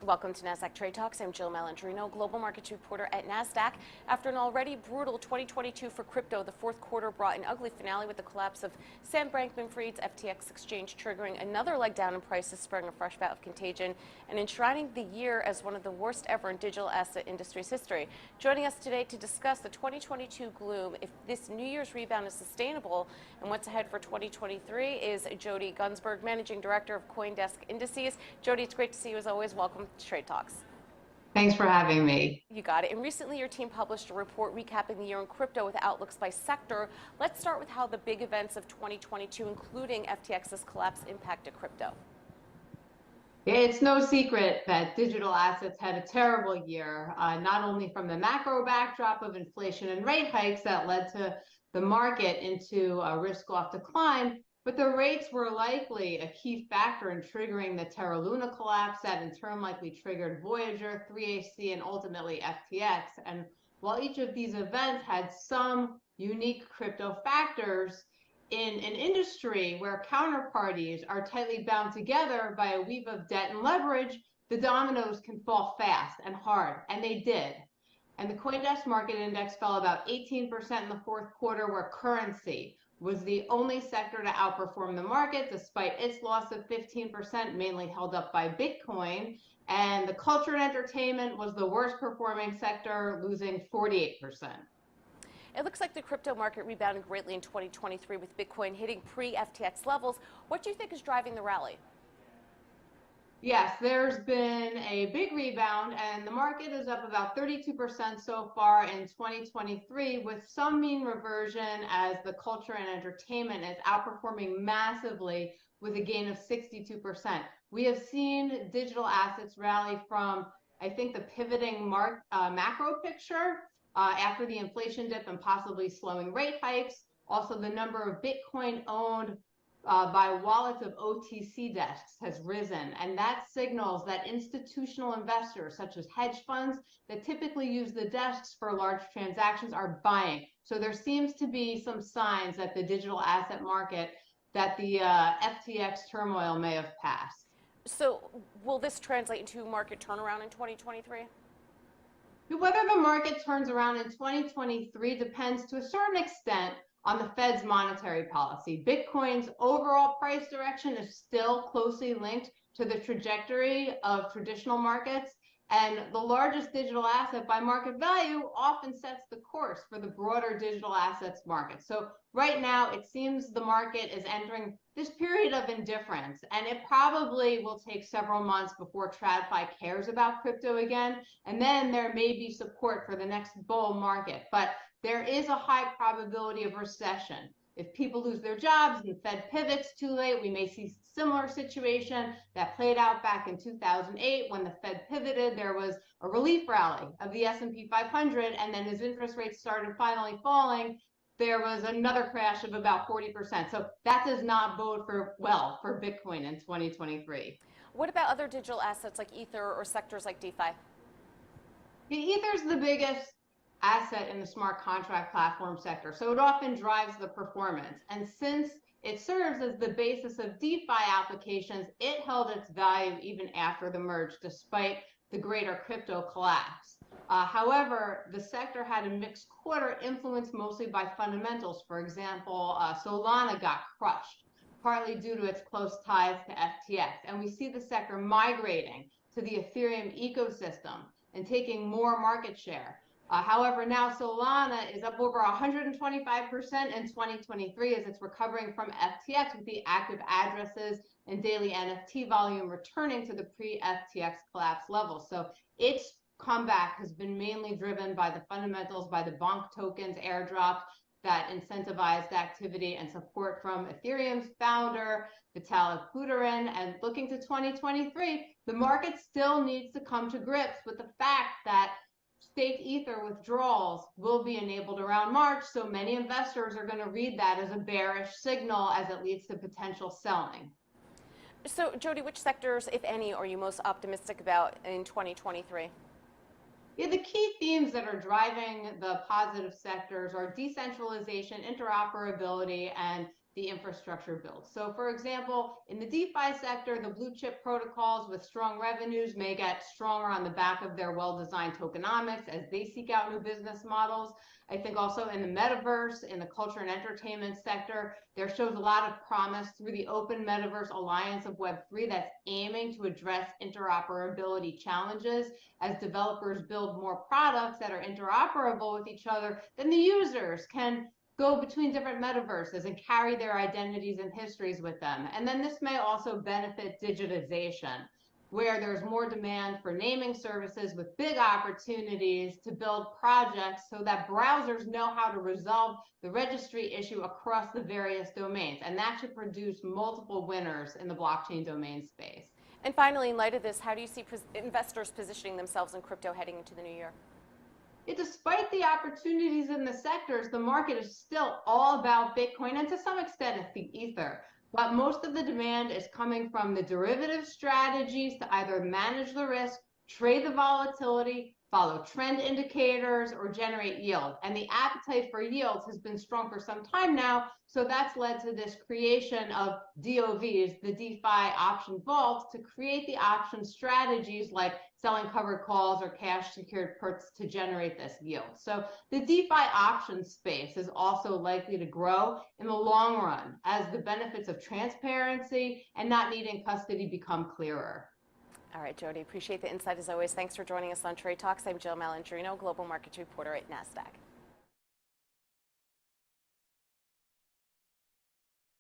Welcome to Nasdaq Trade Talks. I'm Jill Malandrino, global markets reporter at Nasdaq. After an already brutal 2022 for crypto, the fourth quarter brought an ugly finale with the collapse of Sam Bankman-Fried's FTX exchange, triggering another leg down in prices, spurring a fresh bout of contagion, and enshrining the year as one of the worst ever in digital asset industry's history. Joining us today to discuss the 2022 gloom, if this New Year's rebound is sustainable, and what's ahead for 2023 is Jodie Gunzberg, Managing Director of CoinDesk Indices. Jodie, it's great to see you as always. Welcome to Trade Talks. Thanks for having me. You got it. And recently your team published a report recapping the year in crypto with outlooks by sector. Let's start with how the big events of 2022, including FTX's collapse, impacted crypto. It's no secret that digital assets had a terrible year, not only from the macro backdrop of inflation and rate hikes that led to the market into a risk-off decline, but the rates were likely a key factor in triggering the Terra Luna collapse that in turn likely triggered Voyager, 3AC, and ultimately FTX. And while each of these events had some unique crypto factors, in an industry where counterparties are tightly bound together by a weave of debt and leverage, the dominoes can fall fast and hard, and they did. And the CoinDesk Market Index fell about 18% in the fourth quarter, where currency was the only sector to outperform the market, despite its loss of 15%, mainly held up by Bitcoin. And the culture and entertainment was the worst performing sector, losing 48%. It looks like the crypto market rebounded greatly in 2023 with Bitcoin hitting pre-FTX levels. What do you think is driving the rally? Yes, there's been a big rebound, and the market is up about 32% so far in 2023, with some mean reversion as the culture and entertainment is outperforming massively with a gain of 62%. We have seen digital assets rally from, I think, the pivoting macro picture after the inflation dip and possibly slowing rate hikes. Also, the number of Bitcoin owned by wallets of OTC desks has risen, and that signals that institutional investors, such as hedge funds that typically use the desks for large transactions, are buying. So there seems to be some signs that the digital asset market, that the FTX turmoil may have passed. So will this translate into market turnaround in 2023? Whether the market turns around in 2023 depends to a certain extent on the Fed's monetary policy. Bitcoin's overall price direction is still closely linked to the trajectory of traditional markets, and the largest digital asset by market value often sets the course for the broader digital assets market. So right now, it seems the market is entering this period of indifference, and it probably will take several months before TradFi cares about crypto again, and then there may be support for the next bull market. But there is a high probability of recession. If people lose their jobs and the Fed pivots too late, we may see a similar situation that played out back in 2008 when the Fed pivoted. There was a relief rally of the S&P 500, and then as interest rates started finally falling, there was another crash of about 40%. So that does not bode well for Bitcoin in 2023. What about other digital assets like Ether or sectors like DeFi? Ether is the biggest asset in the smart contract platform sector, so it often drives the performance. And since it serves as the basis of DeFi applications, it held its value even after the merge, despite the greater crypto collapse. However, the sector had a mixed quarter influenced mostly by fundamentals. For example, Solana got crushed, partly due to its close ties to FTX. And we see the sector migrating to the Ethereum ecosystem and taking more market share. However, now Solana is up over 125% in 2023 as it's recovering from FTX, with the active addresses and daily NFT volume returning to the pre-FTX collapse levels. So its comeback has been mainly driven by the fundamentals, by the Bonk tokens airdrop that incentivized activity and support from Ethereum's founder, Vitalik Buterin. And looking to 2023, the market still needs to come to grips with the fact that staked Ether withdrawals will be enabled around March, so many investors are going to read that as a bearish signal as it leads to potential selling. So, Jodie, which sectors, if any, are you most optimistic about in 2023? Yeah, the key themes that are driving the positive sectors are decentralization, interoperability, and the infrastructure built. So for example, in the DeFi sector, the blue chip protocols with strong revenues may get stronger on the back of their well-designed tokenomics as they seek out new business models. I think also in the metaverse, in the culture and entertainment sector, there shows a lot of promise through the Open Metaverse Alliance of Web3 that's aiming to address interoperability challenges. As developers build more products that are interoperable with each other, then the users can go between different metaverses and carry their identities and histories with them. And then this may also benefit digitization, where there's more demand for naming services with big opportunities to build projects so that browsers know how to resolve the registry issue across the various domains. And that should produce multiple winners in the blockchain domain space. And finally, in light of this, how do you see investors positioning themselves in crypto heading into the new year? Despite the opportunities in the sectors, the market is still all about Bitcoin and to some extent it's the Ether. But most of the demand is coming from the derivative strategies to either manage the risk, trade the volatility, follow trend indicators, or generate yield. And the appetite for yields has been strong for some time now, so that's led to this creation of DOVs, the DeFi option vault, to create the option strategies like selling covered calls or cash secured puts to generate this yield. So the DeFi option space is also likely to grow in the long run as the benefits of transparency and not needing custody become clearer. All right, Jodie, appreciate the insight as always. Thanks for joining us on Trade Talks. I'm Jill Malandrino, Global Markets Reporter at Nasdaq.